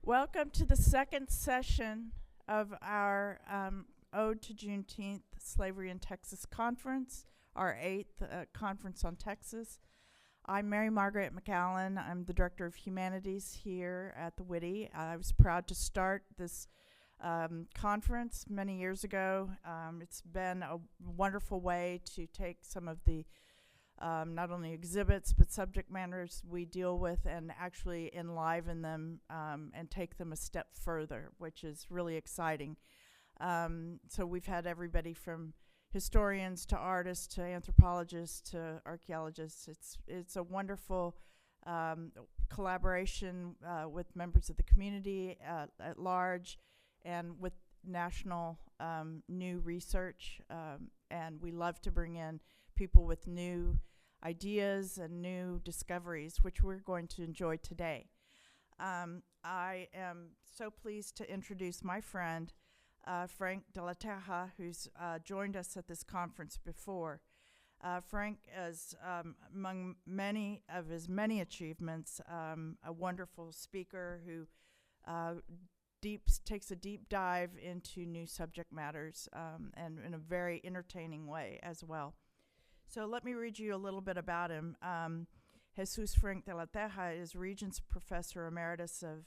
Welcome to the second session of our Ode to Juneteenth Slavery in Texas Conference, our eighth conference on Texas. I'm Mary Margaret McAllen. I'm the Director of Humanities here at the Whitty. I was proud to start this conference many years ago. It's been a wonderful way to take some of the not only exhibits but subject matters we deal with and actually enliven them and take them a step further, which is really exciting. So we've had everybody from historians to artists to anthropologists to archaeologists. It's a wonderful collaboration with members of the community at large and with national new research, and we love to bring in people with new ideas and new discoveries, which we're going to enjoy today. I am so pleased to introduce my friend, Frank de la Teja, who's joined us at this conference before. Frank is, among many of his many achievements, a wonderful speaker who takes a deep dive into new subject matters and in a very entertaining way as well. So let me read you a little bit about him. Jesus Frank de la Teja is Regents Professor Emeritus of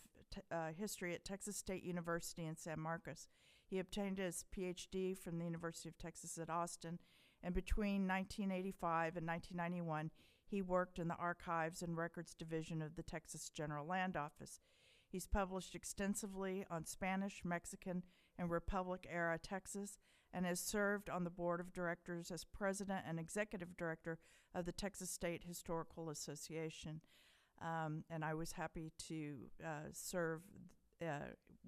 History at Texas State University in San Marcos. He obtained his Ph.D. from the University of Texas at Austin, and between 1985 and 1991, he worked in the Archives and Records Division of the Texas General Land Office. He's published extensively on Spanish, Mexican, and Republic-era Texas, and has served on the board of directors as president and executive director of the Texas State Historical Association. And I was happy to serve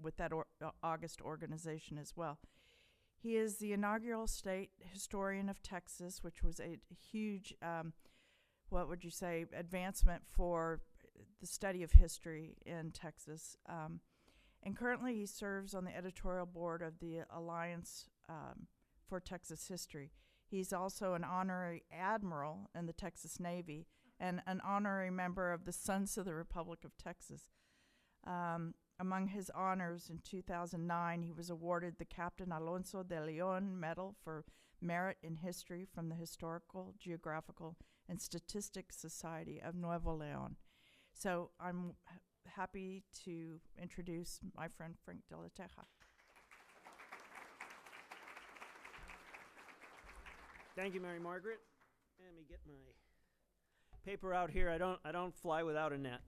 with that August organization as well. He is the inaugural state historian of Texas, which was a huge, advancement for the study of history in Texas. And currently he serves on the editorial board of the Alliance for Texas History. He's also an honorary admiral in the Texas Navy and an honorary member of the Sons of the Republic of Texas. Among his honors in 2009, he was awarded the Captain Alonso de Leon Medal for Merit in History from the Historical, Geographical, and Statistics Society of Nuevo Leon. So I'm happy to introduce my friend Frank de la Teja. Thank you, Mary Margaret. Let me get my paper out here. I don't fly without a net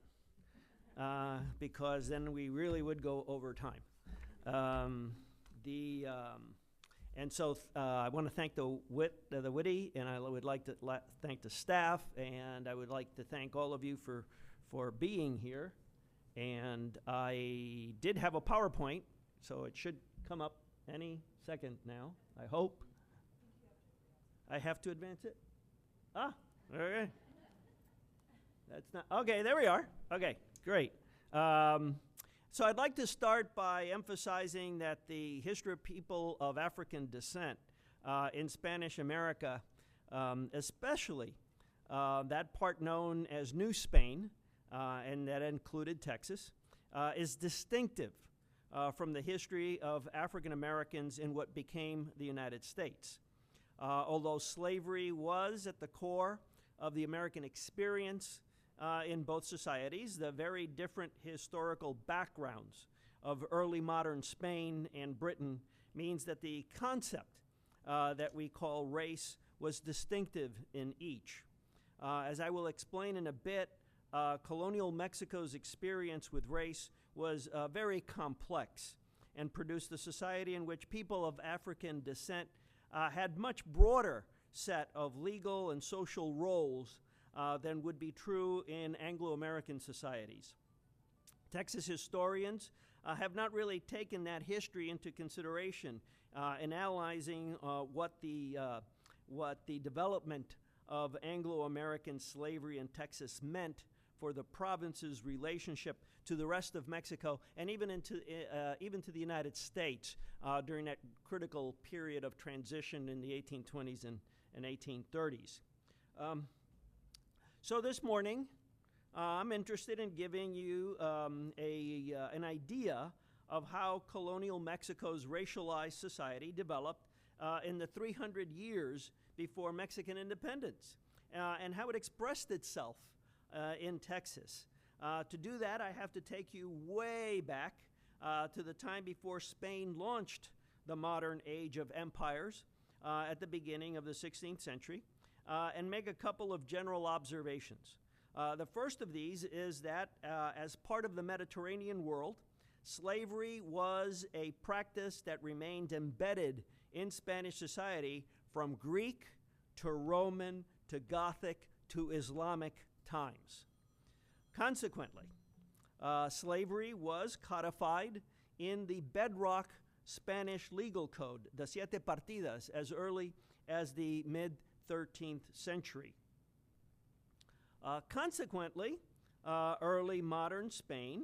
because then we really would go over time. I want to thank the Whitty, and I would like to thank the staff, and I would like to thank all of you for being here. And I did have a PowerPoint, so it should come up any second now, I hope. I have to advance it? Okay. That's not, okay, there we are. Okay, great. So I'd like to start by emphasizing that the history of people of African descent in Spanish America, especially that part known as New Spain, and that included Texas, is distinctive from the history of African Americans in what became the United States. Although slavery was at the core of the American experience in both societies, the very different historical backgrounds of early modern Spain and Britain means that the concept that we call race was distinctive in each. As I will explain in a bit, colonial Mexico's experience with race was very complex and produced a society in which people of African descent had much broader set of legal and social roles than would be true in Anglo American societies. Texas historians have not really taken that history into consideration in analyzing what the development of Anglo American slavery in Texas meant for the province's relationship to the rest of Mexico and even to the United States during that critical period of transition in the 1820s and 1830s. So this morning, I'm interested in giving you an idea of how colonial Mexico's racialized society developed in the 300 years before Mexican independence and how it expressed itself in Texas. To do that, I have to take you way back to the time before Spain launched the modern age of empires at the beginning of the 16th century and make a couple of general observations. The first of these is that as part of the Mediterranean world, slavery was a practice that remained embedded in Spanish society from Greek to Roman to Gothic to Islamic times. Consequently, slavery was codified in the bedrock Spanish legal code, the Siete Partidas, as early as the mid-13th century. Consequently, early modern Spain,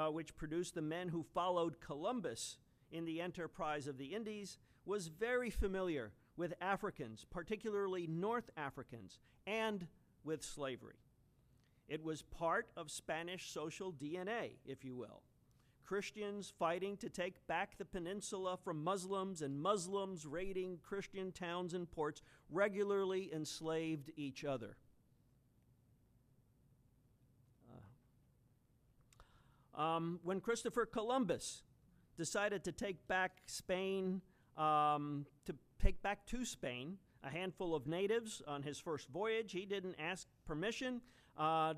which produced the men who followed Columbus in the enterprise of the Indies, was very familiar with Africans, particularly North Africans, and with slavery. It was part of Spanish social DNA, if you will. Christians fighting to take back the peninsula from Muslims and Muslims raiding Christian towns and ports regularly enslaved each other. When Christopher Columbus decided to take back Spain, to Spain a handful of natives on his first voyage, he didn't ask permission.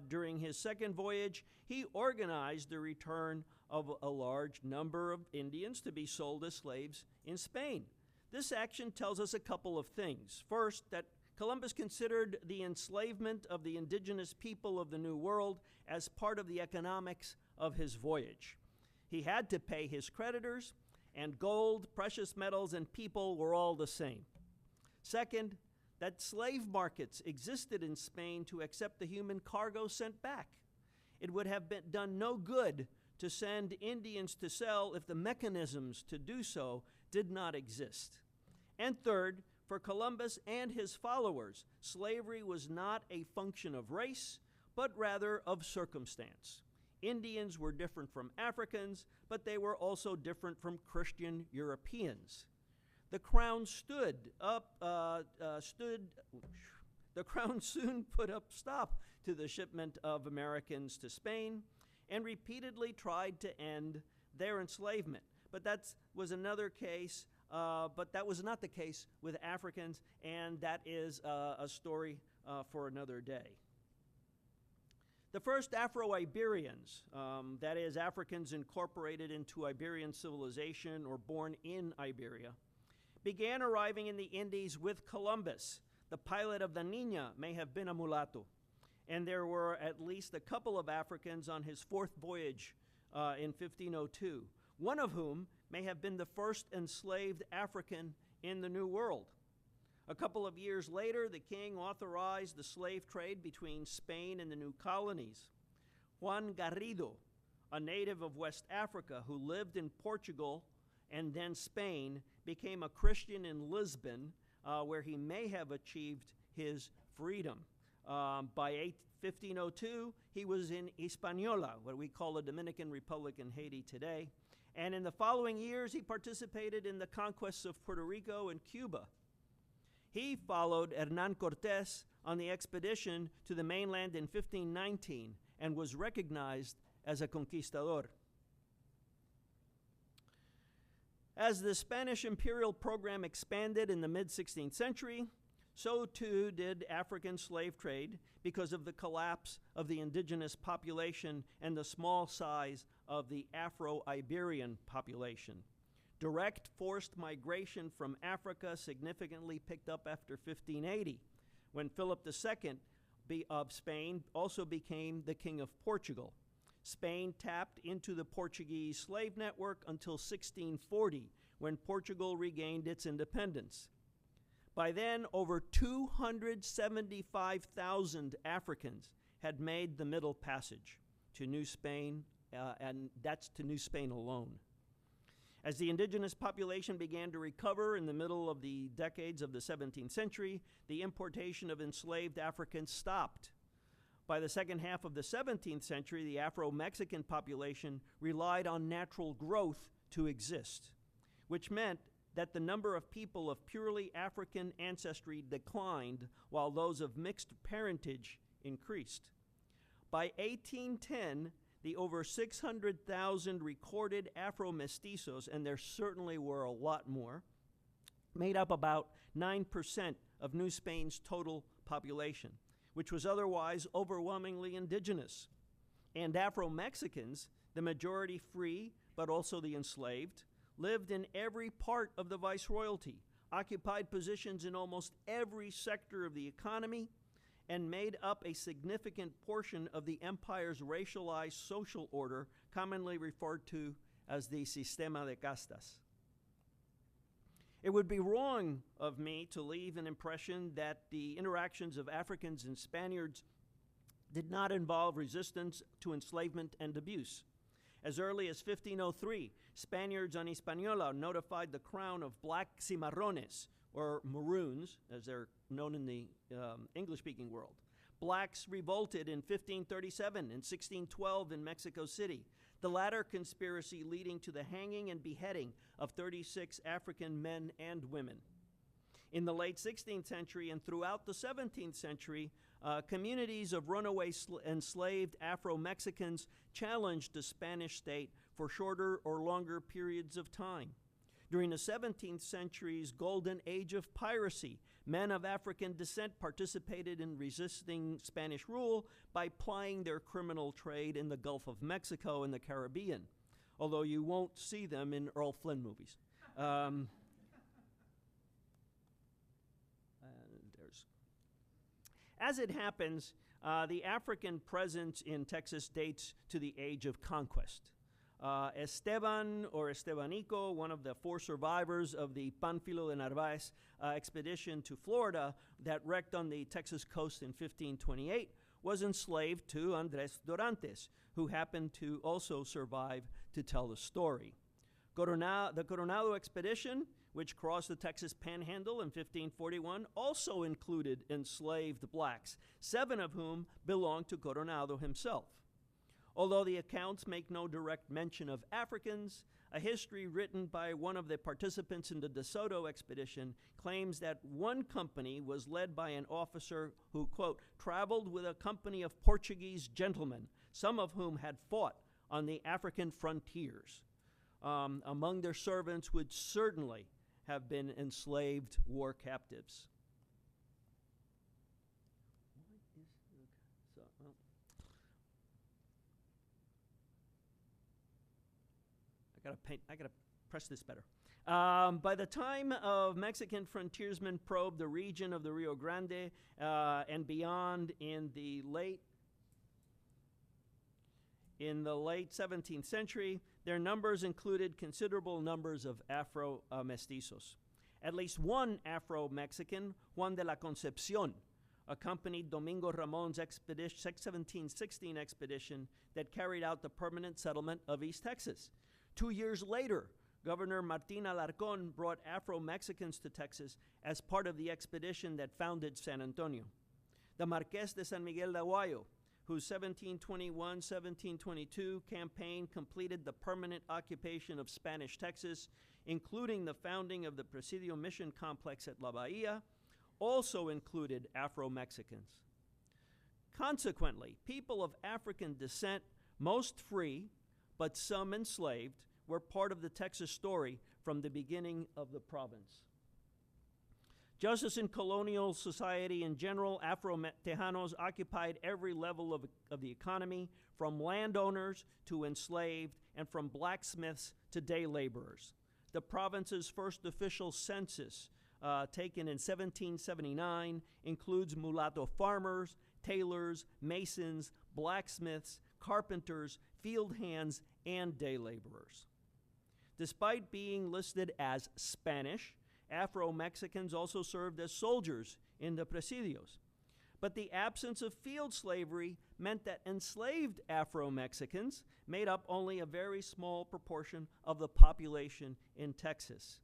During his second voyage, he organized the return of a large number of Indians to be sold as slaves in Spain. This action tells us a couple of things. First, that Columbus considered the enslavement of the indigenous people of the New World as part of the economics of his voyage. He had to pay his creditors, and gold, precious metals, and people were all the same. Second, that slave markets existed in Spain to accept the human cargo sent back. It would have done no good to send Indians to sell if the mechanisms to do so did not exist. And third, for Columbus and his followers, slavery was not a function of race, but rather of circumstance. Indians were different from Africans, but they were also different from Christian Europeans. The crown soon put up stop to the shipment of Americans to Spain and repeatedly tried to end their enslavement. But that was another case, but that was not the case with Africans, and that is a story for another day. The first Afro-Iberians, that is, Africans incorporated into Iberian civilization or born in Iberia, began arriving in the Indies with Columbus. The pilot of the Niña may have been a mulatto, and there were at least a couple of Africans on his fourth voyage in 1502, one of whom may have been the first enslaved African in the New World. A couple of years later, the king authorized the slave trade between Spain and the new colonies. Juan Garrido, a native of West Africa who lived in Portugal and then Spain, became a Christian in Lisbon, where he may have achieved his freedom. By 1502, he was in Hispaniola, what we call the Dominican Republic in Haiti today. And in the following years, he participated in the conquests of Puerto Rico and Cuba. He followed Hernán Cortés on the expedition to the mainland in 1519 and was recognized as a conquistador. As the Spanish imperial program expanded in the mid-16th century, so too did African slave trade because of the collapse of the indigenous population and the small size of the Afro-Iberian population. Direct forced migration from Africa significantly picked up after 1580, when Philip II of Spain also became the King of Portugal. Spain tapped into the Portuguese slave network until 1640, when Portugal regained its independence. By then, over 275,000 Africans had made the Middle Passage to New Spain, and that's to New Spain alone. As the indigenous population began to recover in the middle of the decades of the 17th century, the importation of enslaved Africans stopped. By the second half of the 17th century, the Afro-Mexican population relied on natural growth to exist, which meant that the number of people of purely African ancestry declined while those of mixed parentage increased. By 1810, the over 600,000 recorded Afro-mestizos, and there certainly were a lot more, made up about 9% of New Spain's total population, which was otherwise overwhelmingly indigenous. And Afro-Mexicans, the majority free but also the enslaved, lived in every part of the viceroyalty, occupied positions in almost every sector of the economy, and made up a significant portion of the empire's racialized social order, commonly referred to as the sistema de castas. It would be wrong of me to leave an impression that the interactions of Africans and Spaniards did not involve resistance to enslavement and abuse. As early as 1503, Spaniards on Hispaniola notified the crown of black cimarrones, or maroons, as they're known in the English-speaking world. Blacks revolted in 1537 and 1612 in Mexico City, the latter conspiracy leading to the hanging and beheading of 36 African men and women. In the late 16th century and throughout the 17th century, communities of runaway enslaved Afro-Mexicans challenged the Spanish state for shorter or longer periods of time. During the 17th century's golden age of piracy, men of African descent participated in resisting Spanish rule by plying their criminal trade in the Gulf of Mexico and the Caribbean, although you won't see them in Earl Flynn movies. As it happens, the African presence in Texas dates to the age of conquest. Esteban, or Estebanico, one of the 4 survivors of the Pánfilo de Narváez expedition to Florida that wrecked on the Texas coast in 1528, was enslaved to Andrés Dorantes, who happened to also survive to tell the story. The Coronado expedition, which crossed the Texas Panhandle in 1541, also included enslaved blacks, 7 of whom belonged to Coronado himself. Although the accounts make no direct mention of Africans, a history written by one of the participants in the De Soto expedition claims that one company was led by an officer who, quote, traveled with a company of Portuguese gentlemen, some of whom had fought on the African frontiers. Among their servants would certainly have been enslaved war captives. I gotta press this better. By the time of Mexican frontiersmen probed the region of the Rio Grande and beyond in the late 17th century, their numbers included considerable numbers of Afro-mestizos. At least one Afro-Mexican, Juan de la Concepcion, accompanied Domingo Ramon's 1716 expedition that carried out the permanent settlement of East Texas. 2 years later, Governor Martín Alarcón brought Afro-Mexicans to Texas as part of the expedition that founded San Antonio. The Marqués de San Miguel de Aguayo, whose 1721-1722 campaign completed the permanent occupation of Spanish Texas, including the founding of the Presidio Mission Complex at La Bahia, also included Afro-Mexicans. Consequently, people of African descent, most free, but some enslaved, were part of the Texas story from the beginning of the province. Just as in colonial society in general, Afro-Tejanos occupied every level of the economy, from landowners to enslaved, and from blacksmiths to day laborers. The province's first official census, taken in 1779, includes mulatto farmers, tailors, masons, blacksmiths, carpenters, field hands, and day laborers. Despite being listed as Spanish, Afro-Mexicans also served as soldiers in the presidios. But the absence of field slavery meant that enslaved Afro-Mexicans made up only a very small proportion of the population in Texas.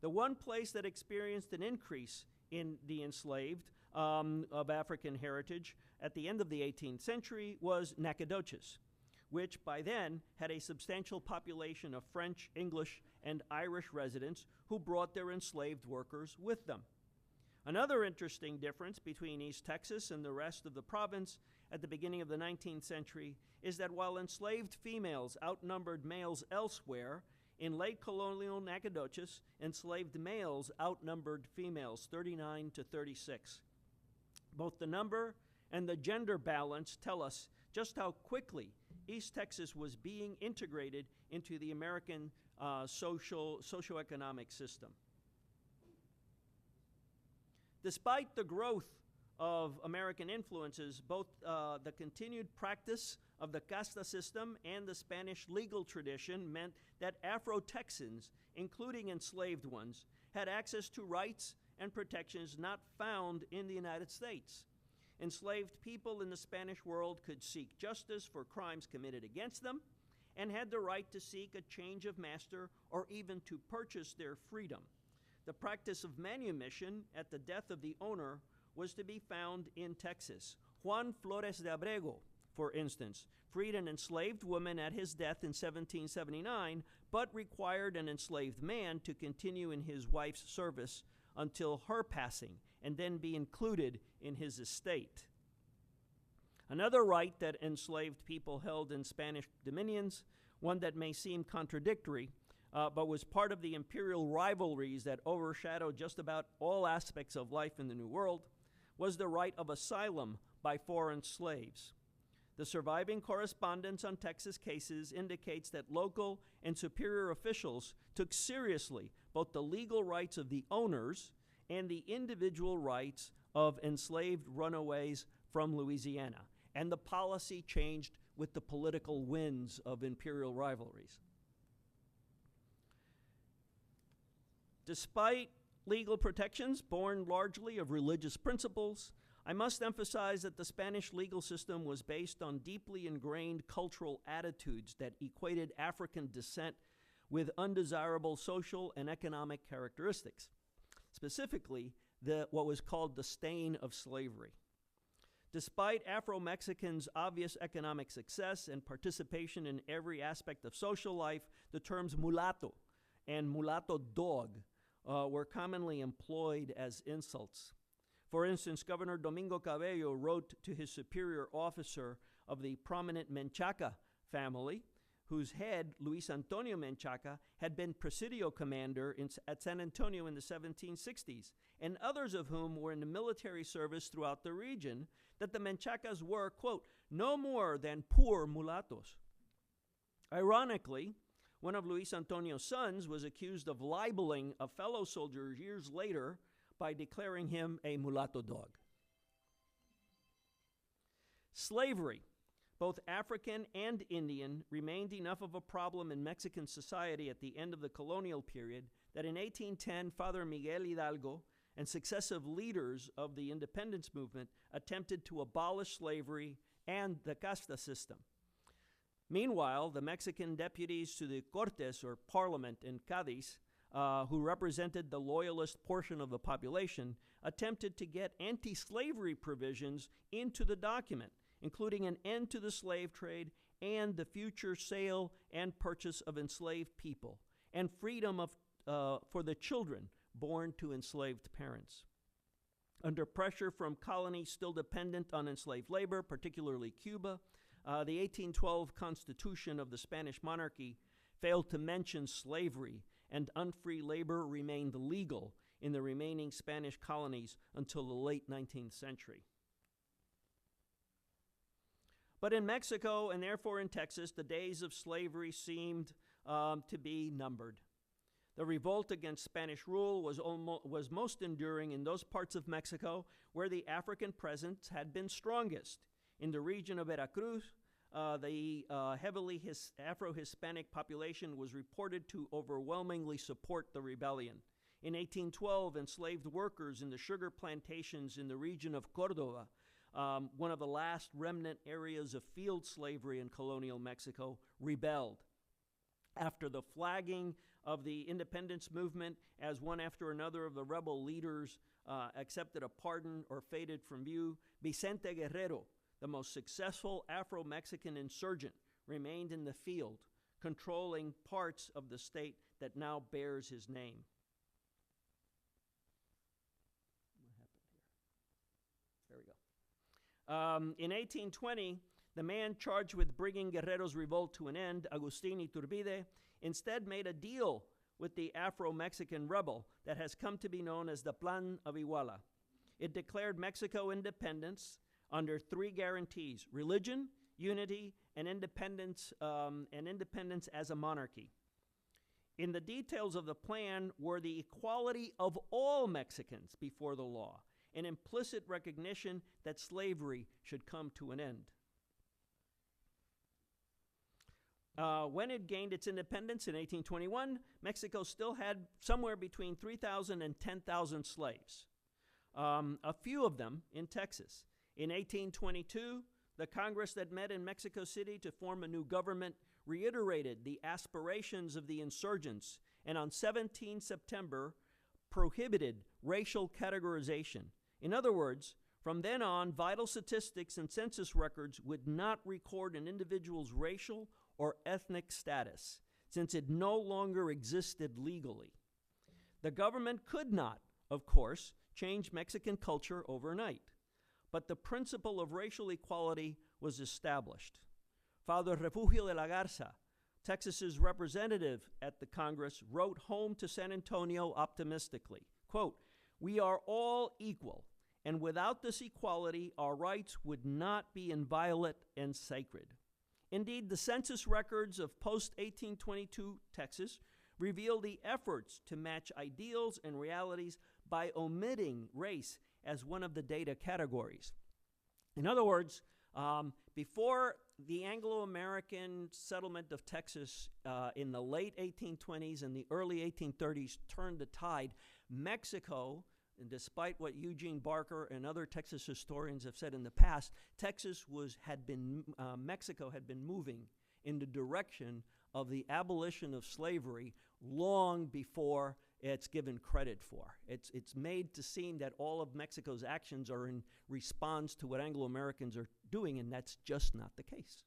The one place that experienced an increase in the enslaved of African heritage at the end of the 18th century was Nacogdoches, which by then had a substantial population of French, English, and Irish residents who brought their enslaved workers with them. Another interesting difference between East Texas and the rest of the province at the beginning of the 19th century is that while enslaved females outnumbered males elsewhere, in late colonial Nacogdoches, enslaved males outnumbered females 39 to 36. Both the number and the gender balance tell us just how quickly East Texas was being integrated into the American socioeconomic system. Despite the growth of American influences, both the continued practice of the casta system and the Spanish legal tradition meant that Afro-Texans, including enslaved ones, had access to rights and protections not found in the United States. Enslaved people in the Spanish world could seek justice for crimes committed against them and had the right to seek a change of master or even to purchase their freedom. The practice of manumission at the death of the owner was to be found in Texas. Juan Flores de Abrego, for instance, freed an enslaved woman at his death in 1779, but required an enslaved man to continue in his wife's service until her passing and then be included in his estate. Another right that enslaved people held in Spanish dominions, one that may seem contradictory, but was part of the imperial rivalries that overshadowed just about all aspects of life in the New World, was the right of asylum by foreign slaves. The surviving correspondence on Texas cases indicates that local and superior officials took seriously both the legal rights of the owners and the individual rights of enslaved runaways from Louisiana, and the policy changed with the political winds of imperial rivalries. Despite legal protections born largely of religious principles, I must emphasize that the Spanish legal system was based on deeply ingrained cultural attitudes that equated African descent with undesirable social and economic characteristics, specifically what was called the stain of slavery. Despite Afro-Mexicans' obvious economic success and participation in every aspect of social life, the terms mulatto and mulatto dog were commonly employed as insults. For instance, Governor Domingo Cabello wrote to his superior officer of the prominent Menchaca family, whose head, Luis Antonio Menchaca, had been presidio commander at San Antonio in the 1760s, and others of whom were in the military service throughout the region, that the Menchacas were, quote, no more than poor mulattoes. Ironically, one of Luis Antonio's sons was accused of libeling a fellow soldier years later by declaring him a mulatto dog. Slavery, both African and Indian, remained enough of a problem in Mexican society at the end of the colonial period that in 1810, Father Miguel Hidalgo and successive leaders of the independence movement attempted to abolish slavery and the casta system. Meanwhile, the Mexican deputies to the Cortes, or parliament in Cádiz, who represented the loyalist portion of the population, attempted to get anti-slavery provisions into the document, including an end to the slave trade and the future sale and purchase of enslaved people, and freedom for the children born to enslaved parents. Under pressure from colonies still dependent on enslaved labor, particularly Cuba, the 1812 Constitution of the Spanish monarchy failed to mention slavery, and unfree labor remained legal in the remaining Spanish colonies until the late 19th century. But in Mexico, and therefore in Texas, the days of slavery seemed to be numbered. The revolt against Spanish rule was most enduring in those parts of Mexico where the African presence had been strongest. In the region of Veracruz, the heavily Afro-Hispanic population was reported to overwhelmingly support the rebellion. In 1812, enslaved workers in the sugar plantations in the region of Córdoba, one of the last remnant areas of field slavery in colonial Mexico, rebelled. After the flagging of the independence movement, as one after another of the rebel leaders accepted a pardon or faded from view, Vicente Guerrero the most successful Afro-Mexican insurgent, remained in the field, controlling parts of the state that now bears his name. What happened here? There we go. In 1820, the man charged with bringing Guerrero's revolt to an end, Agustin Iturbide, instead made a deal with the Afro-Mexican rebel that has come to be known as the Plan of Iguala. It declared Mexico independence under three guarantees: religion, unity, and independence as a monarchy. In the details of the plan were the equality of all Mexicans before the law, an implicit recognition that slavery should come to an end. When it gained its independence in 1821, Mexico still had somewhere between 3,000 and 10,000 slaves, a few of them in Texas. In 1822, the Congress that met in Mexico City to form a new government reiterated the aspirations of the insurgents, and on 17 September prohibited racial categorization. In other words, from then on, vital statistics and census records would not record an individual's racial or ethnic status, since it no longer existed legally. The government could not, of course, change Mexican culture overnight, but the principle of racial equality was established. Father Refugio de la Garza, Texas's representative at the Congress, wrote home to San Antonio optimistically, quote, "We are all equal, and without this equality, our rights would not be inviolate and sacred." Indeed, the census records of post-1822 Texas reveal the efforts to match ideals and realities by omitting race as one of the data categories. In other words, before the Anglo American settlement of Texas in the late 1820s and the early 1830s turned the tide, Mexico, and despite what Eugene Barker and other Texas historians have said in the past, Mexico had been moving in the direction of the abolition of slavery long before it's given credit for. It's made to seem that all of Mexico's actions are in response to what Anglo Americans are doing, and that's just not the case.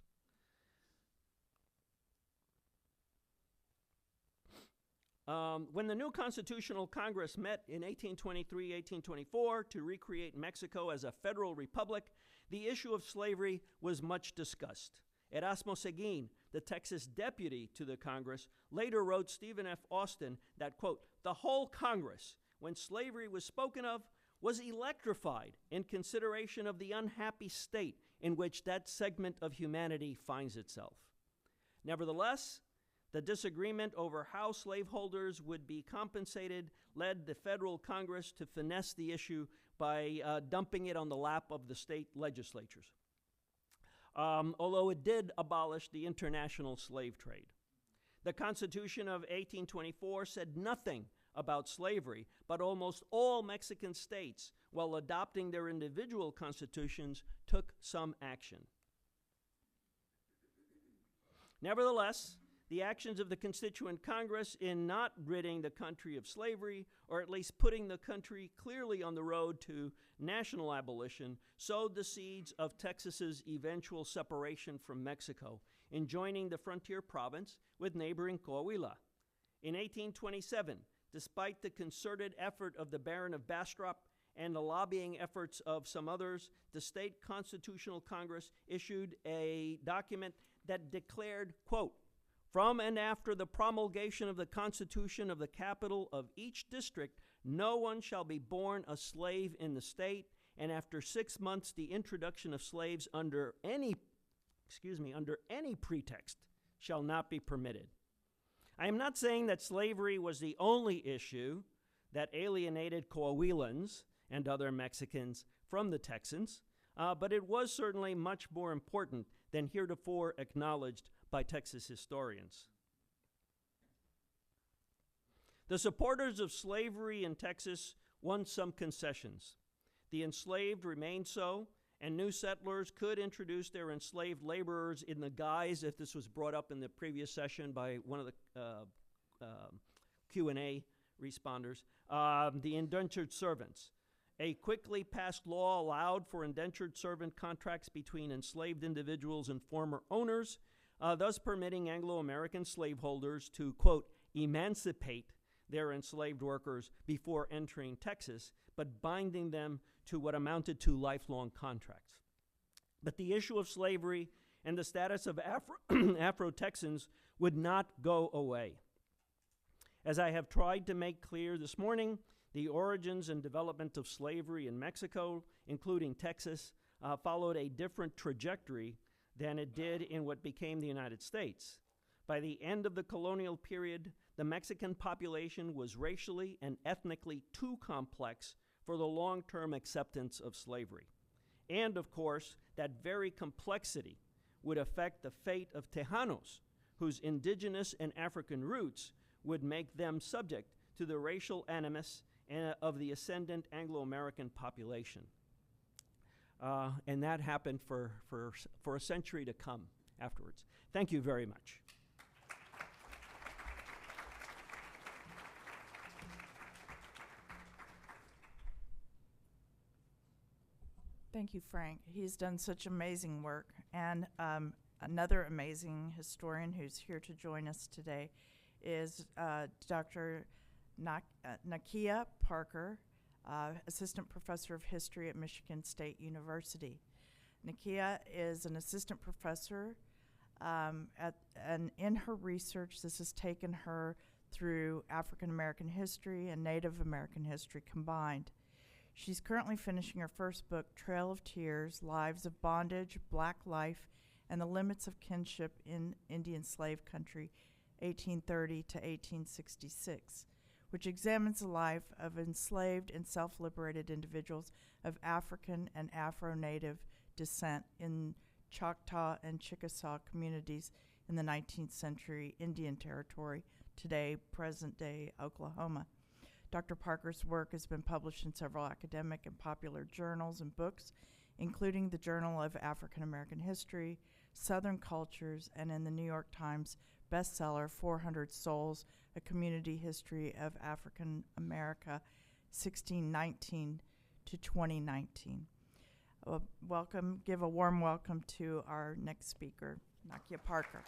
When the new Constitutional Congress met in 1823-1824 to recreate Mexico as a federal republic, the issue of slavery was much discussed. Erasmo Seguin, the Texas deputy to the Congress, later wrote Stephen F. Austin that, quote, "The whole Congress, when slavery was spoken of, was electrified in consideration of the unhappy state in which that segment of humanity finds itself." Nevertheless, the disagreement over how slaveholders would be compensated led the federal Congress to finesse the issue by dumping it on the lap of the state legislatures, although it did abolish the international slave trade. The Constitution of 1824 said nothing about slavery, but almost all Mexican states, while adopting their individual constitutions, took some action. Nevertheless, the actions of the Constituent Congress in not ridding the country of slavery, or at least putting the country clearly on the road to national abolition, sowed the seeds of Texas's eventual separation from Mexico in joining the frontier province with neighboring Coahuila. In 1827, despite the concerted effort of the Baron of Bastrop and the lobbying efforts of some others, the State Constitutional Congress issued a document that declared, quote, "From and after the promulgation of the Constitution of the capital of each district, no one shall be born a slave in the state, and after 6 months the introduction of slaves under any pretext shall not be permitted." I am not saying that slavery was the only issue that alienated Coahuilans and other Mexicans from the Texans, but it was certainly much more important than heretofore acknowledged by Texas historians. The supporters of slavery in Texas won some concessions. The enslaved remained so, and new settlers could introduce their enslaved laborers in the guise, if this was brought up in the previous session by one of the Q&A responders, the indentured servants. A quickly passed law allowed for indentured servant contracts between enslaved individuals and former owners, thus permitting Anglo American slaveholders to, quote, emancipate their enslaved workers before entering Texas, but binding them to what amounted to lifelong contracts. But the issue of slavery and the status of Afro-Texans would not go away. As I have tried to make clear this morning, the origins and development of slavery in Mexico, including Texas, followed a different trajectory than it did in what became the United States. By the end of the colonial period, the Mexican population was racially and ethnically too complex for the long-term acceptance of slavery. And, of course, that very complexity would affect the fate of Tejanos, whose indigenous and African roots would make them subject to the racial animus of the ascendant Anglo American population. And that happened for a century to come afterwards. Thank you very much. Thank you, Frank. He's done such amazing work. And another amazing historian who's here to join us today is Dr. Nakia Parker, Assistant Professor of History at Michigan State University. Nakia is an assistant professor, and in her research, this has taken her through African American history and Native American history combined. She's currently finishing her first book, Trail of Tears, Lives of Bondage, Black Life, and the Limits of Kinship in Indian Slave Country, 1830 to 1866, which examines the life of enslaved and self-liberated individuals of African and Afro-Native descent in Choctaw and Chickasaw communities in the 19th century Indian Territory, today present-day Oklahoma. Dr. Parker's work has been published in several academic and popular journals and books, including the Journal of African American History, Southern Cultures, and in the New York Times bestseller 400 Souls, A Community History of African America, 1619 to 2019. Give a warm welcome to our next speaker, Nakia Parker.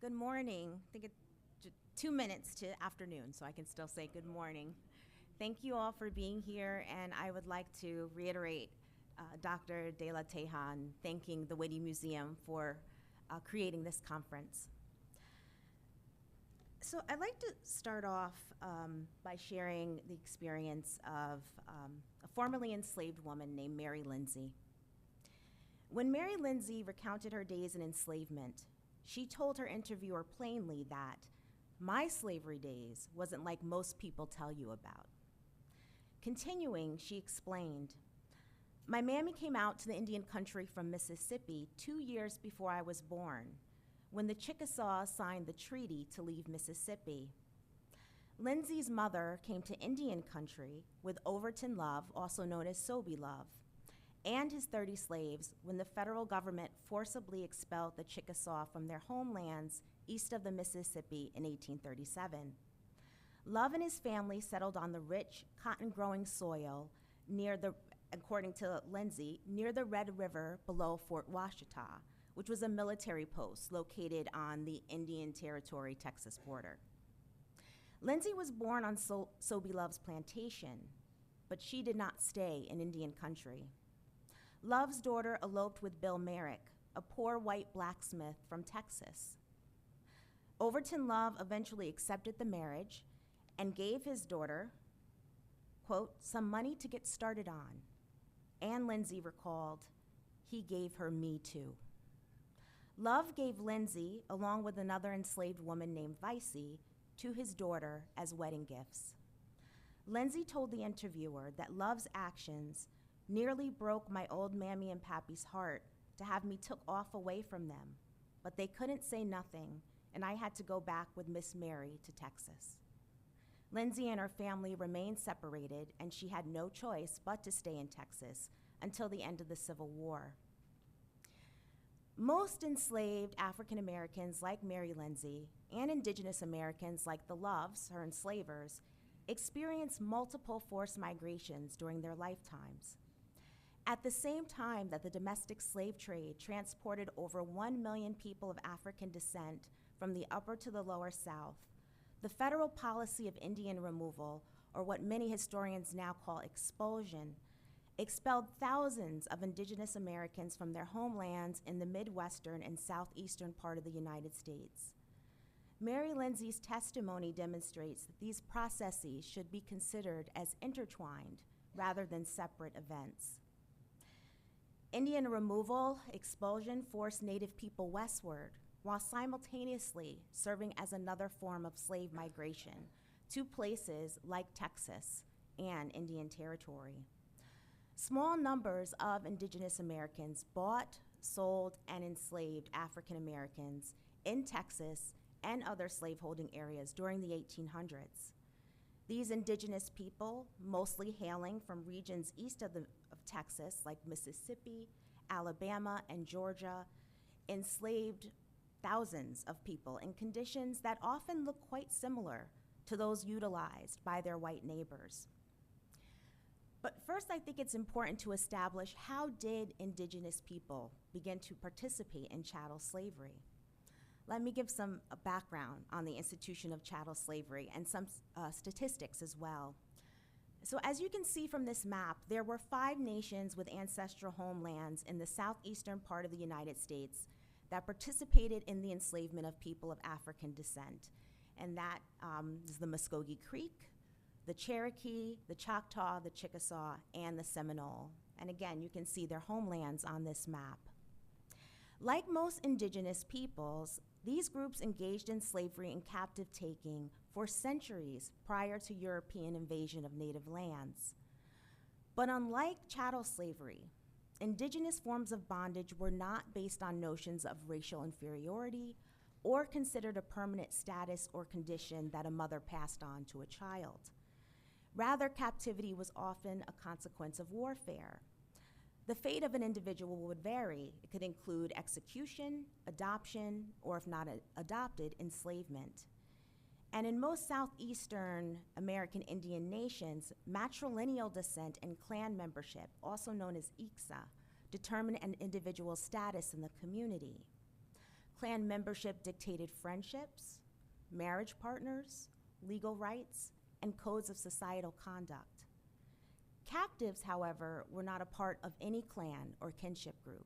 Good morning. I think it's 2 minutes to afternoon, so I can still say good morning. Thank you all for being here, and I would like to reiterate Dr. De La Teja and thanking the Whitty Museum for creating this conference. So I'd like to start off by sharing the experience of a formerly enslaved woman named Mary Lindsay. When Mary Lindsay recounted her days in enslavement, she told her interviewer plainly that my slavery days wasn't like most people tell you about. Continuing, she explained, my mammy came out to the Indian country from Mississippi 2 years before I was born, when the Chickasaw signed the treaty to leave Mississippi. Lindsay's mother came to Indian country with Overton Love, also known as Sobey Love, and his 30 slaves when the federal government forcibly expelled the Chickasaw from their homelands east of the Mississippi in 1837. Love and his family settled on the rich, cotton-growing soil near the, according to Lindsay, near the Red River below Fort Washita, which was a military post located on the Indian Territory, Texas border. Lindsay was born on Sobey Love's plantation, but she did not stay in Indian country. Love's daughter eloped with Bill Merrick, a poor white blacksmith from Texas. Overton Love eventually accepted the marriage and gave his daughter, quote, some money to get started on. Ann Lindsay recalled, he gave her me too. Love gave Lindsay, along with another enslaved woman named Vicey, to his daughter as wedding gifts. Lindsay told the interviewer that Love's actions nearly broke my old mammy and pappy's heart to have me took off away from them, but they couldn't say nothing, and I had to go back with Miss Mary to Texas. Lindsay and her family remained separated, and she had no choice but to stay in Texas until the end of the Civil War. Most enslaved African Americans, like Mary Lindsay, and indigenous Americans like the Loves, her enslavers, experienced multiple forced migrations during their lifetimes. At the same time that the domestic slave trade transported over 1 million people of African descent from the upper to the lower South, the federal policy of Indian removal, or what many historians now call expulsion, expelled thousands of indigenous Americans from their homelands in the Midwestern and Southeastern part of the United States. Mary Lindsay's testimony demonstrates that these processes should be considered as intertwined rather than separate events. Indian removal, expulsion forced Native people westward, while simultaneously serving as another form of slave migration to places like Texas and Indian Territory. Small numbers of indigenous Americans bought, sold, and enslaved African Americans in Texas and other slaveholding areas during the 1800s. These indigenous people, mostly hailing from regions east of Texas, like Mississippi, Alabama, and Georgia, enslaved thousands of people in conditions that often look quite similar to those utilized by their white neighbors. But first, I think it's important to establish how did indigenous people begin to participate in chattel slavery. Let me give some background on the institution of chattel slavery and some statistics as well. So as you can see from this map, there were 5 nations with ancestral homelands in the southeastern part of the United States that participated in the enslavement of people of African descent. And that is the Muskogee Creek, the Cherokee, the Choctaw, the Chickasaw, and the Seminole. And again, you can see their homelands on this map. Like most indigenous peoples, these groups engaged in slavery and captive taking for centuries prior to European invasion of native lands. But unlike chattel slavery, indigenous forms of bondage were not based on notions of racial inferiority or considered a permanent status or condition that a mother passed on to a child. Rather, captivity was often a consequence of warfare. The fate of an individual would vary. It could include execution, adoption, or if not adopted, enslavement. And in most southeastern American Indian nations, matrilineal descent and clan membership, also known as iksa, determine an individual's status in the community. Clan membership dictated friendships, marriage partners, legal rights, and codes of societal conduct. Captives, however, were not a part of any clan or kinship group.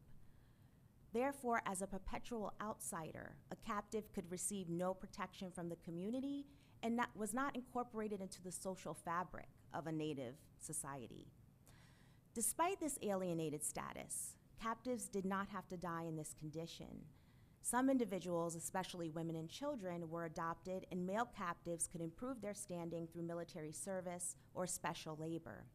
Therefore, as a perpetual outsider, a captive could receive no protection from the community and was not incorporated into the social fabric of a native society. Despite this alienated status, captives did not have to die in this condition. Some individuals, especially women and children, were adopted, and male captives could improve their standing through military service or special labor.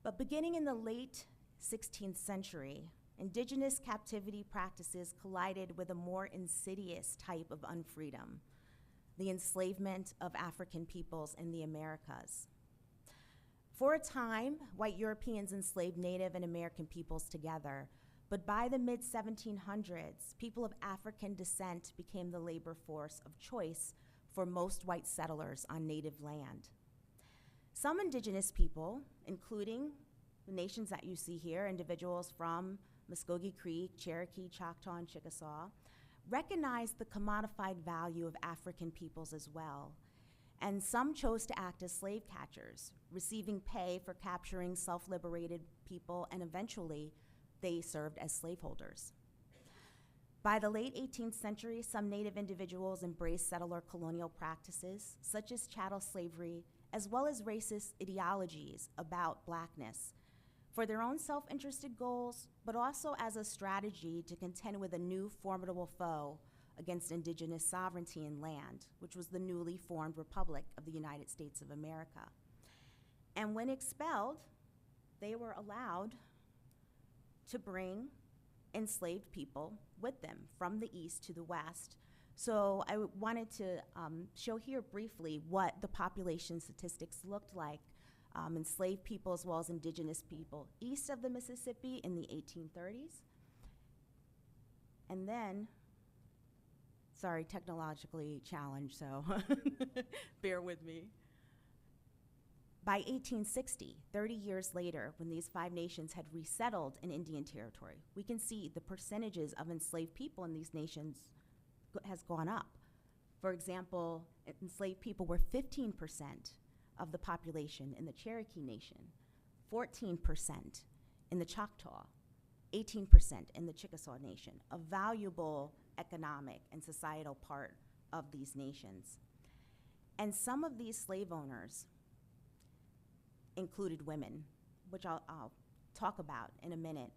But beginning in the late 16th century, indigenous captivity practices collided with a more insidious type of unfreedom, the enslavement of African peoples in the Americas. For a time, white Europeans enslaved Native and American peoples together, but by the mid-1700s, people of African descent became the labor force of choice for most white settlers on Native land. Some indigenous people, including the nations that you see here, individuals from Muskogee Creek, Cherokee, Choctaw, and Chickasaw, recognized the commodified value of African peoples as well. And some chose to act as slave catchers, receiving pay for capturing self-liberated people, and eventually they served as slaveholders. By the late 18th century, some Native individuals embraced settler colonial practices, such as chattel slavery, as well as racist ideologies about Blackness, for their own self-interested goals, but also as a strategy to contend with a new formidable foe against indigenous sovereignty in land, which was the newly formed Republic of the United States of America. And when expelled, they were allowed to bring enslaved people with them from the east to the west. So I wanted to show here briefly what the population statistics looked like, enslaved people as well as indigenous people east of the Mississippi in the 1830s. And then Sorry, technologically challenged, so bear with me. By 1860, 30 years later, when these 5 nations had resettled in Indian Territory, we can see the percentages of enslaved people in these nations has gone up. For example, enslaved people were 15% of the population in the Cherokee Nation, 14% in the Choctaw, 18% in the Chickasaw Nation, a valuable economic and societal part of these nations. And some of these slave owners included women, which I'll talk about in a minute.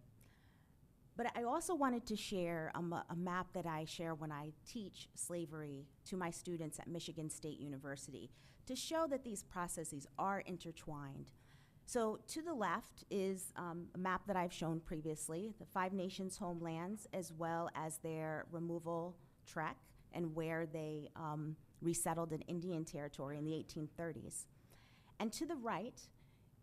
But I also wanted to share a map that I share when I teach slavery to my students at Michigan State University to show that these processes are intertwined. So to the left is a map that I've shown previously, the 5 nations' homelands, as well as their removal trek and where they resettled in Indian Territory in the 1830s. And to the right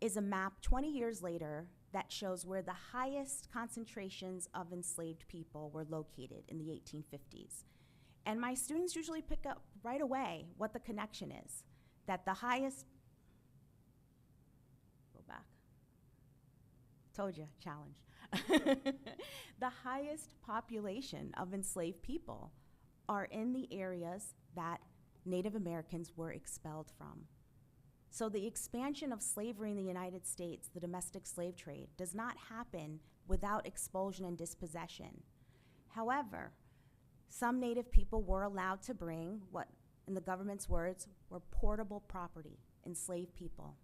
is a map 20 years later that shows where the highest concentrations of enslaved people were located in the 1850s. And my students usually pick up right away what the connection is, that the highest, go back, told you, challenge. The highest population of enslaved people are in the areas that Native Americans were expelled from. So the expansion of slavery in the United States, the domestic slave trade, does not happen without expulsion and dispossession. However, some Native people were allowed to bring what, in the government's words, were portable property, enslaved people.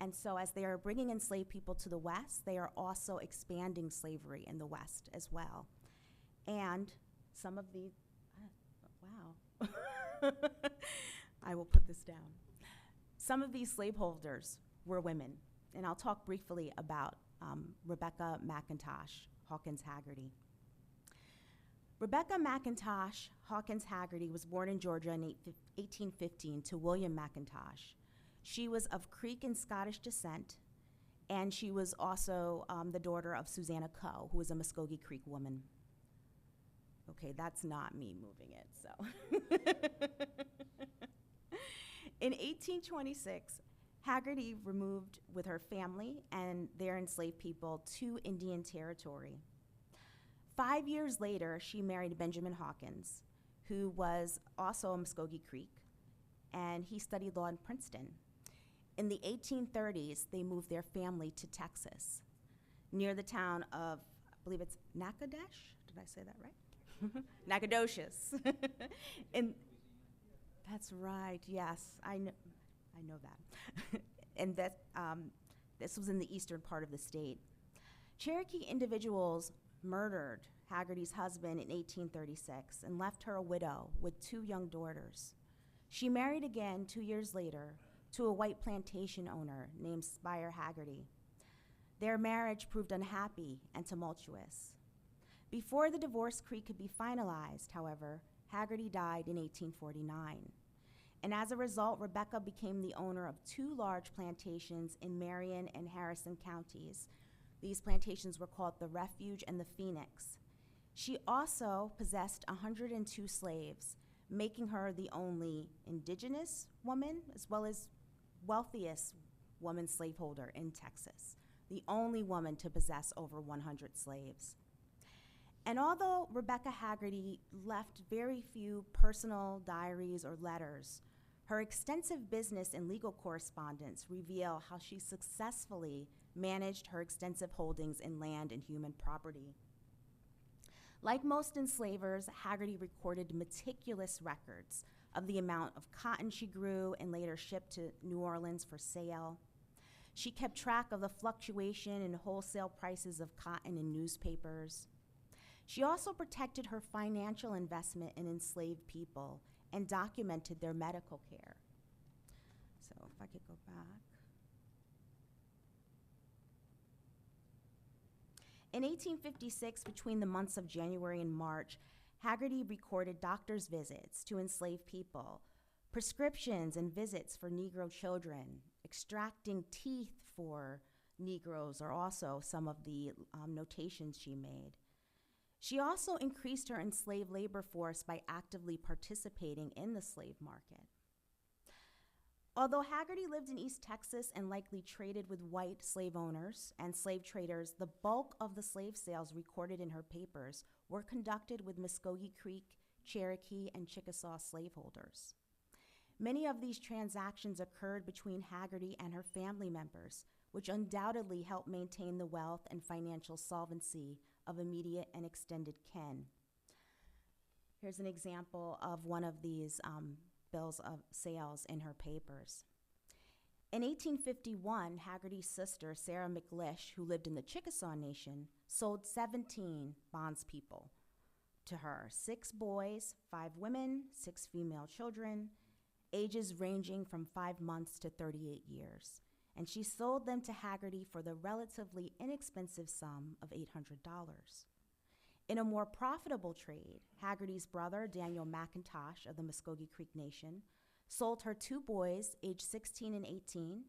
And so as they are bringing enslaved people to the West, they are also expanding slavery in the West as well. And some of the, wow, I will put this down. Some of these slaveholders were women, and I'll talk briefly about Rebecca McIntosh Hawkins Haggerty. Rebecca McIntosh Hawkins Haggerty was born in Georgia in 1815 to William McIntosh. She was of Creek and Scottish descent, and she was also the daughter of Susanna Coe, who was a Muskogee Creek woman. Okay, that's not me moving it, so. In 1826, Haggerty removed with her family and their enslaved people to Indian Territory. 5 years later, she married Benjamin Hawkins, who was also a Muskogee Creek, and he studied law in Princeton. In the 1830s, they moved their family to Texas, near the town of, I believe it's Natchitoches. Did I say that right? Nacogdoches. And that's right, yes, I know that. And that, this was in the eastern part of the state. Cherokee individuals murdered Haggerty's husband in 1836 and left her a widow with 2 young daughters. She married again 2 years later to a white plantation owner named Spire Haggerty. Their marriage proved unhappy and tumultuous. Before the divorce decree could be finalized, however, Haggerty died in 1849. And as a result, Rebecca became the owner of 2 large plantations in Marion and Harrison counties. These plantations were called the Refuge and the Phoenix. She also possessed 102 slaves, making her the only indigenous woman as well as wealthiest woman slaveholder in Texas, the only woman to possess over 100 slaves. And although Rebecca Haggerty left very few personal diaries or letters, her extensive business and legal correspondence reveal how she successfully managed her extensive holdings in land and human property. Like most enslavers, Haggerty recorded meticulous records of the amount of cotton she grew and later shipped to New Orleans for sale. She kept track of the fluctuation in wholesale prices of cotton in newspapers. She also protected her financial investment in enslaved people and documented their medical care. So if I could go back. In 1856, between the months of January and March, Haggerty recorded doctor's visits to enslaved people, prescriptions and visits for Negro children, extracting teeth for Negroes are also some of the notations she made. She also increased her enslaved labor force by actively participating in the slave market. Although Haggerty lived in East Texas and likely traded with white slave owners and slave traders, the bulk of the slave sales recorded in her papers were conducted with Muskogee Creek, Cherokee, and Chickasaw slaveholders. Many of these transactions occurred between Haggerty and her family members, which undoubtedly helped maintain the wealth and financial solvency of immediate and extended kin. Here's an example of one of these bills of sales in her papers. In 1851, Haggerty's sister, Sarah McLish, who lived in the Chickasaw Nation, sold 17 bondspeople to her, 6 boys, 5 women, 6 female children, ages ranging from 5 months to 38 years. And she sold them to Haggerty for the relatively inexpensive sum of $800. In a more profitable trade, Haggerty's brother, Daniel McIntosh of the Muskogee Creek Nation, sold her 2 boys, aged 16 and 18,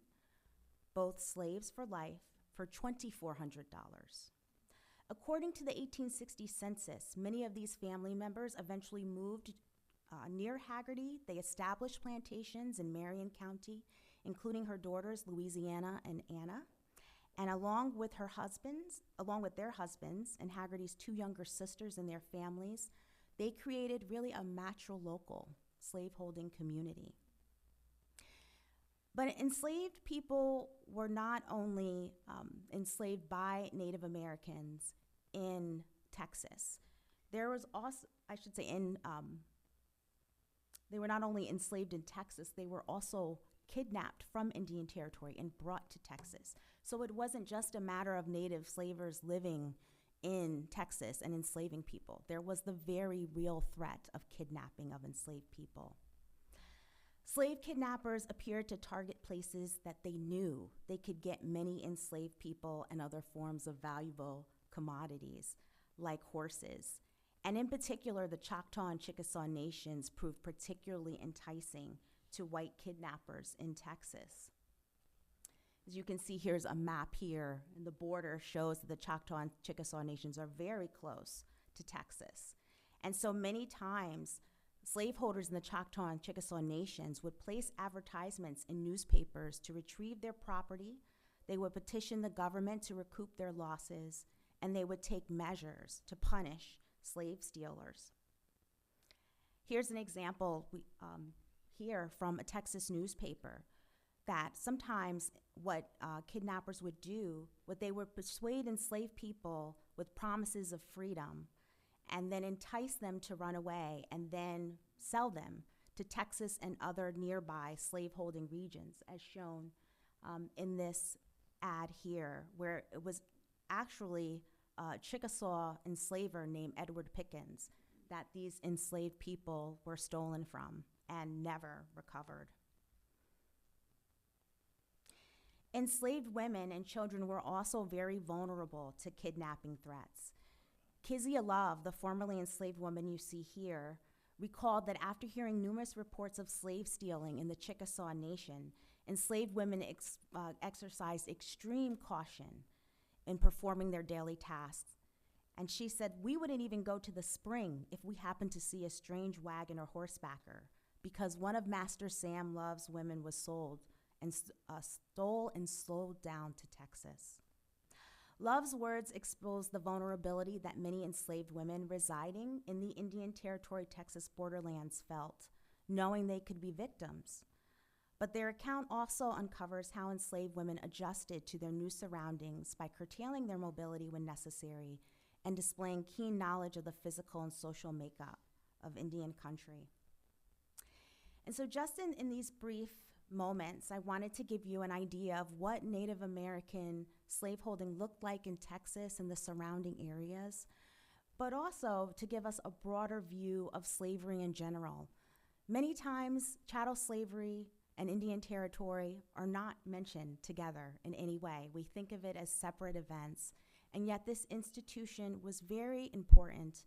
both slaves for life, for $2,400. According to the 1860 census, many of these family members eventually moved near Haggerty. They established plantations in Marion County, including her daughters, Louisiana and Anna. And along with their husbands, and Haggerty's 2 younger sisters and their families, they created really a matrilocal slaveholding community. But enslaved people were not only enslaved by Native Americans in Texas. There was also, they were not only enslaved in Texas, they were also kidnapped from Indian Territory and brought to Texas. So it wasn't just a matter of Native slavers living in Texas and enslaving people. There was the very real threat of kidnapping of enslaved people. Slave kidnappers appeared to target places that they knew they could get many enslaved people and other forms of valuable commodities, like horses. And in particular, the Choctaw and Chickasaw nations proved particularly enticing to white kidnappers in Texas. As you can see, here's a map here, and the border shows that the Choctaw and Chickasaw nations are very close to Texas. And so many times, slaveholders in the Choctaw and Chickasaw nations would place advertisements in newspapers to retrieve their property. They would petition the government to recoup their losses, and they would take measures to punish slave stealers. Here's an example here from a Texas newspaper that sometimes what kidnappers would do, they would persuade enslaved people with promises of freedom and then entice them to run away and then sell them to Texas and other nearby slaveholding regions, as shown in this ad here, where it was actually a Chickasaw enslaver named Edward Pickens that these enslaved people were stolen from and never recovered. Enslaved women and children were also very vulnerable to kidnapping threats. Kezia Love, the formerly enslaved woman you see here, recalled that after hearing numerous reports of slave stealing in the Chickasaw Nation, enslaved women exercised extreme caution in performing their daily tasks. And she said, "We wouldn't even go to the spring if we happened to see a strange wagon or horsebacker, because one of Master Sam Love's women was sold and stole and slowed down to Texas." Love's words exposed the vulnerability that many enslaved women residing in the Indian Territory Texas borderlands felt, knowing they could be victims. But their account also uncovers how enslaved women adjusted to their new surroundings by curtailing their mobility when necessary and displaying keen knowledge of the physical and social makeup of Indian country. And so just in these brief moments, I wanted to give you an idea of what Native American slaveholding looked like in Texas and the surrounding areas, but also to give us a broader view of slavery in general. Many times, chattel slavery and Indian Territory are not mentioned together in any way. We think of it as separate events, and yet this institution was very important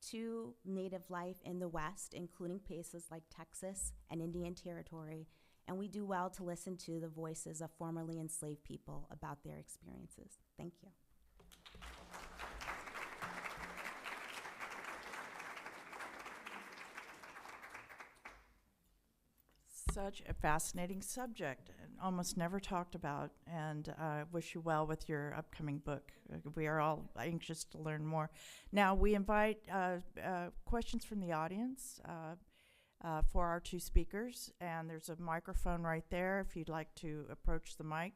to Native life in the West, including places like Texas and Indian Territory, and we do well to listen to the voices of formerly enslaved people about their experiences. Thank you. Such a fascinating subject and almost never talked about. And wish you well with your upcoming book. We are all anxious to learn more. Now, we invite questions from the audience for our two speakers. And there's a microphone right there if you'd like to approach the mic.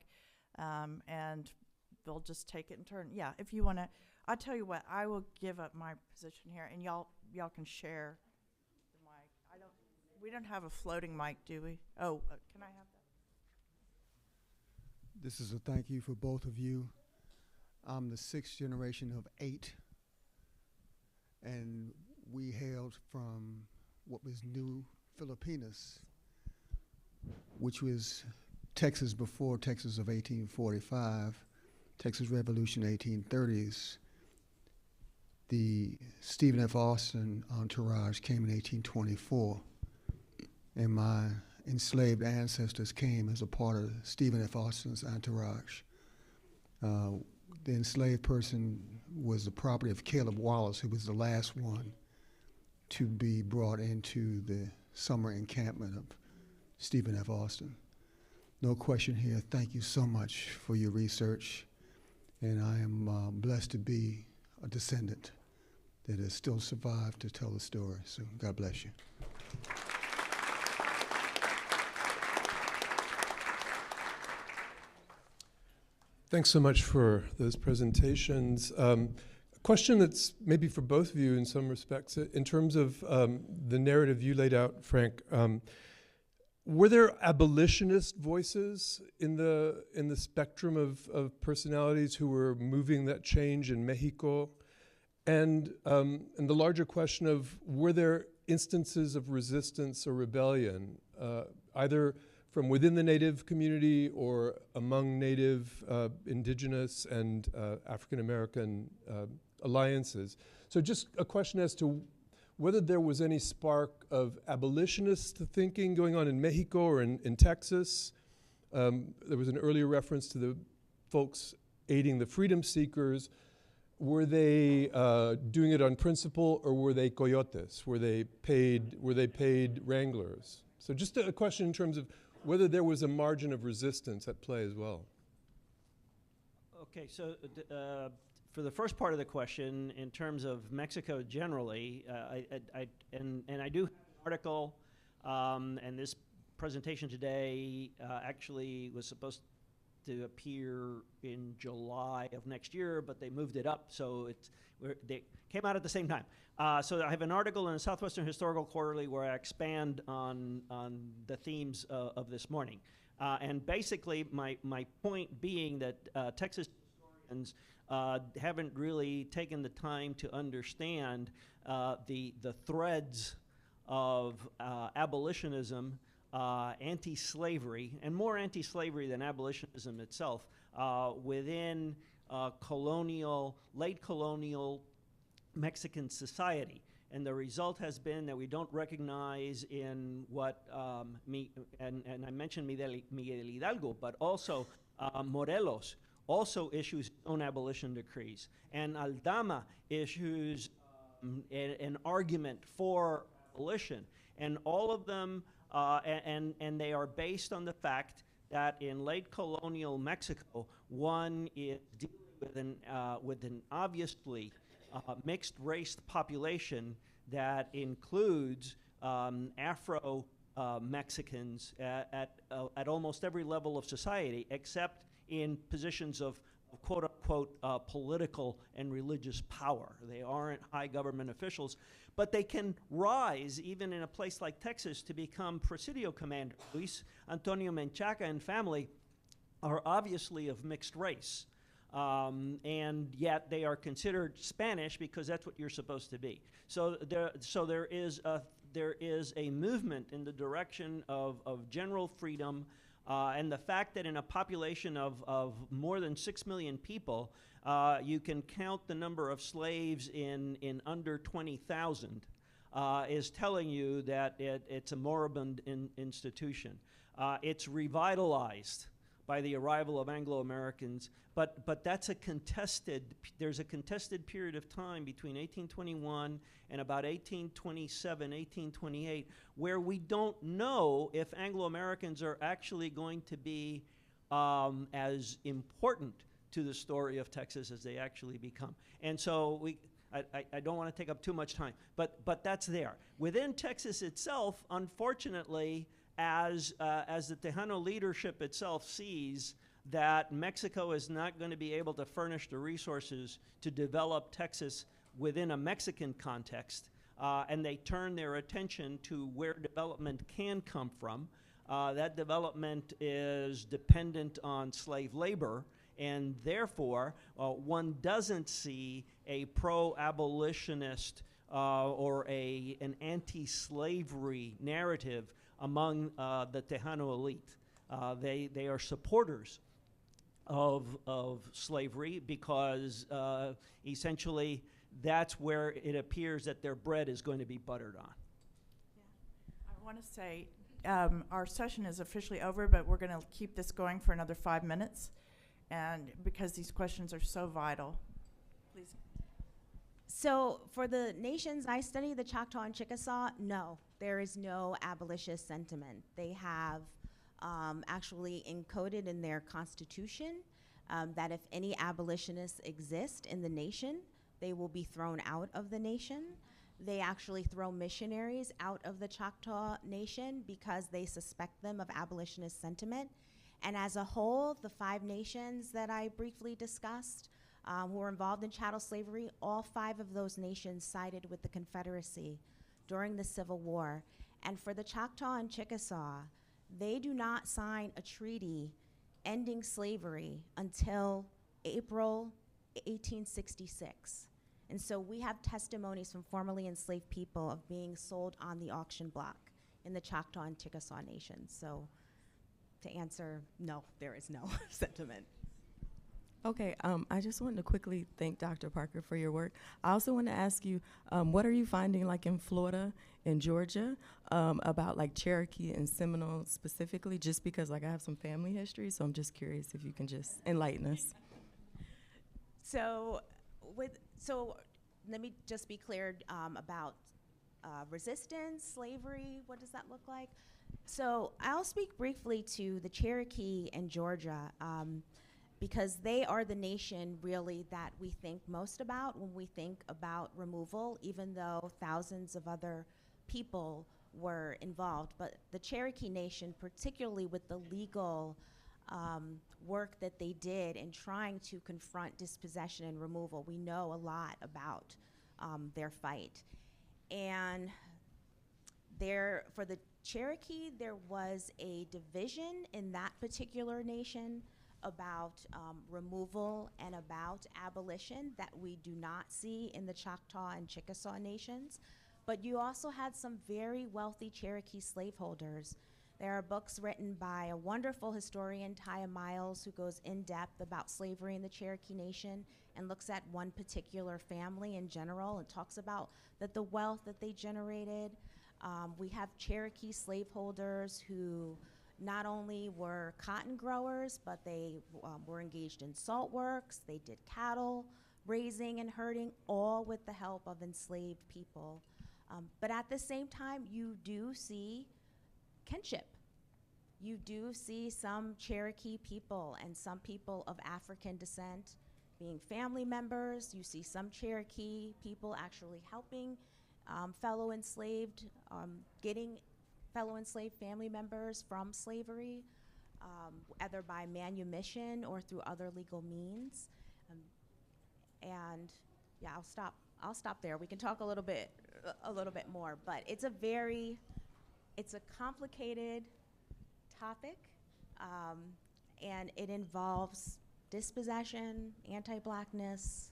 And they'll just take it in turn. Yeah, if you want to. I'll tell you what, I will give up my position here, and y'all can share the mic. We don't have a floating mic, do we? Oh, can I have that? This is a thank you for both of you. I'm the 6th generation of 8, and we hailed from what was New Filipinas, which was Texas before Texas of 1845, Texas Revolution 1830s. The Stephen F. Austin entourage came in 1824, and my enslaved ancestors came as a part of Stephen F. Austin's entourage. The enslaved person was the property of Caleb Wallace, who was the last one to be brought into the summer encampment of Stephen F. Austin. No question here. Thank you so much for your research, and I am blessed to be a descendant that has still survived to tell the story. So God bless you. Thanks so much for those presentations. A question that's maybe for both of you in some respects, in terms of the narrative you laid out, Frank. Were there abolitionist voices in the spectrum of personalities who were moving that change in Mexico? And the larger question of, were there instances of resistance or rebellion, either from within the Native community or among Native, Indigenous, and African American alliances? So just a question as to whether there was any spark of abolitionist thinking going on in Mexico or in Texas. There was an earlier reference to the folks aiding the freedom seekers. Were they doing it on principle, or were they coyotes? Were they paid wranglers? So just a question in terms of whether there was a margin of resistance at play as well. Okay, so for the first part of the question, in terms of Mexico generally, I do have an article, and this presentation today actually was supposed to appear in July of next year, but they moved it up, so they came out at the same time. So I have an article in the Southwestern Historical Quarterly where I expand on the themes of this morning. And basically, my point being that Texas historians haven't really taken the time to understand the threads of abolitionism, anti-slavery, and more anti-slavery than abolitionism itself, within late colonial Mexican society. And the result has been that we don't recognize in what, and I mentioned Miguel Hidalgo, but also Morelos also issues own abolition decrees. And Aldama issues an argument for abolition. And all of them, and they are based on the fact that in late colonial Mexico, one is dealing with an obviously mixed race population that includes Afro Mexicans at almost every level of society, except in positions of quote unquote political and religious power. They aren't high government officials, but they can rise even in a place like Texas to become presidio commander. Luis Antonio Menchaca and family are obviously of mixed race. And yet they are considered Spanish because that's what you're supposed to be. So there is a movement in the direction of general freedom, and the fact that in a population of more than 6 million people, you can count the number of slaves in under 20,000 is telling you that it's a moribund institution. It's revitalized by the arrival of Anglo Americans, but there's a contested period of time between 1821 and about 1827, 1828, where we don't know if Anglo Americans are actually going to be as important to the story of Texas as they actually become. And so I don't want to take up too much time, but that's there. Within Texas itself, unfortunately, as the Tejano leadership itself sees that Mexico is not going to be able to furnish the resources to develop Texas within a Mexican context, and they turn their attention to where development can come from. That development is dependent on slave labor, and therefore one doesn't see a pro-abolitionist or an anti-slavery narrative among the Tejano elite. They are supporters of slavery because essentially that's where it appears that their bread is going to be buttered on. Yeah. I want to say our session is officially over, but we're going to keep this going for another 5 minutes, and because these questions are so vital. Please. So for the nations I study, the Choctaw and Chickasaw, no, there is no abolitionist sentiment. They have actually encoded in their constitution that if any abolitionists exist in the nation, they will be thrown out of the nation. They actually throw missionaries out of the Choctaw Nation because they suspect them of abolitionist sentiment. And as a whole, the 5 nations that I briefly discussed who were involved in chattel slavery, all 5 of those nations sided with the Confederacy during the Civil War. And for the Choctaw and Chickasaw, they do not sign a treaty ending slavery until April 1866. And so we have testimonies from formerly enslaved people of being sold on the auction block in the Choctaw and Chickasaw nations. So to answer, no, there is no sentiment. Okay, I just wanted to quickly thank Dr. Parker for your work. I also want to ask you, what are you finding like in Florida and Georgia about like Cherokee and Seminole specifically, just because like I have some family history, so I'm just curious if you can just enlighten us. So let me just be clear about resistance, slavery, what does that look like? So I'll speak briefly to the Cherokee and Georgia, because they are the nation really that we think most about when we think about removal, even though thousands of other people were involved. But the Cherokee Nation, particularly with the legal work that they did in trying to confront dispossession and removal, we know a lot about their fight. And for the Cherokee, there was a division in that particular nation about removal and about abolition that we do not see in the Choctaw and Chickasaw nations. But you also had some very wealthy Cherokee slaveholders. There are books written by a wonderful historian, Teja Miles, who goes in depth about slavery in the Cherokee Nation and looks at one particular family in general and talks about the wealth that they generated. We have Cherokee slaveholders who not only were cotton growers, but they were engaged in salt works, they did cattle raising and herding, all with the help of enslaved people. But at the same time, you do see kinship. You do see some Cherokee people and some people of African descent being family members. You see some Cherokee people actually helping fellow enslaved, getting fellow enslaved family members from slavery, either by manumission or through other legal means. And yeah, I'll stop there. We can talk a little bit more, but it's a complicated topic, and it involves dispossession, anti-blackness,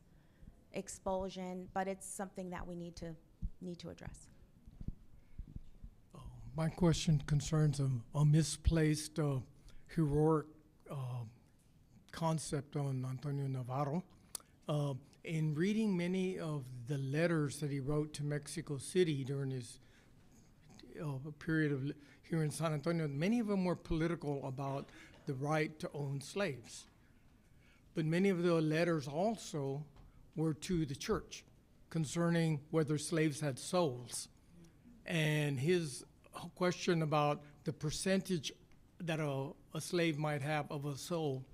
expulsion, but it's something that we need to address. My question concerns a misplaced heroic concept on Antonio Navarro. In reading many of the letters that he wrote to Mexico City during his period of here in San Antonio, many of them were political about the right to own slaves. But many of the letters also were to the church concerning whether slaves had souls. And his question about the percentage that a slave might have of a soul,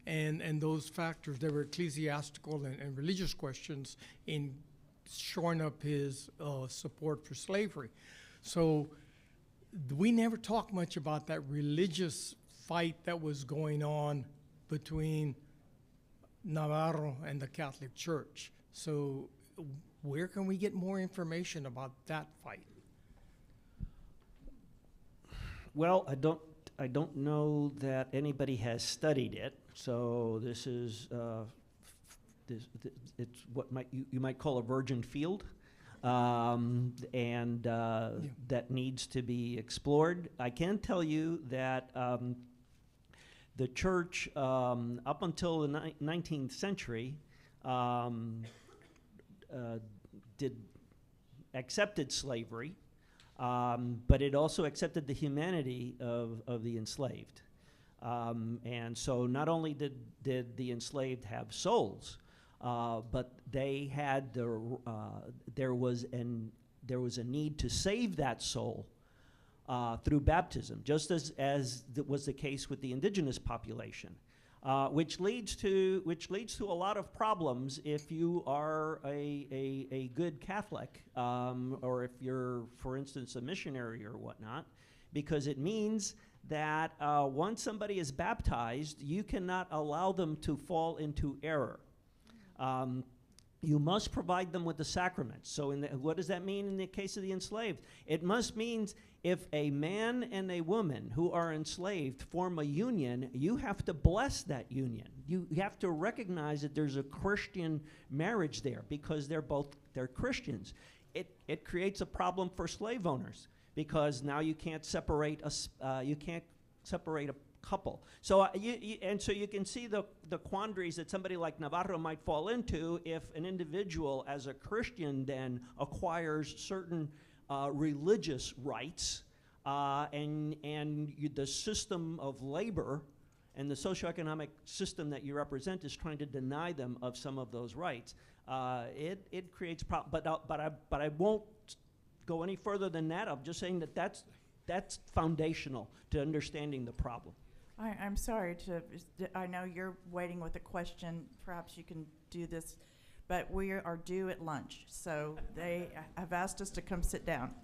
and those factors, there were ecclesiastical and religious questions in shoring up his support for slavery. So we never talked much about that religious fight that was going on between Navarro and the Catholic Church. So where can we get more information about that fight? Well, I don't know that anybody has studied it. So this is it's what you might call a virgin field, and that needs to be explored. I can tell you that the church, up until the 19th century, accepted slavery, but it also accepted the humanity of the enslaved. And so not only did the enslaved have souls, but they had there was a need to save that soul through baptism, just as was the case with the indigenous population, which leads to a lot of problems if you are a good Catholic, or if you're, for instance, a missionary or whatnot, because it means that once somebody is baptized, you cannot allow them to fall into error. You must provide them with the sacraments. So what does that mean in the case of the enslaved? It must mean if a man and a woman who are enslaved form a union, you have to bless that union. You have to recognize that there's a Christian marriage there because they're Christians. It creates a problem for slave owners because now you can't separate a couple. So so you can see the quandaries that somebody like Navarro might fall into if an individual as a Christian then acquires certain religious rights, and the system of labor and the socioeconomic system that you represent is trying to deny them of some of those rights. It creates problems, but I won't go any further than that. I'm just saying that that's foundational to understanding the problem. I'm sorry I know you're waiting with a question. Perhaps you can do this, but we are due at lunch, so they have asked us to come sit down.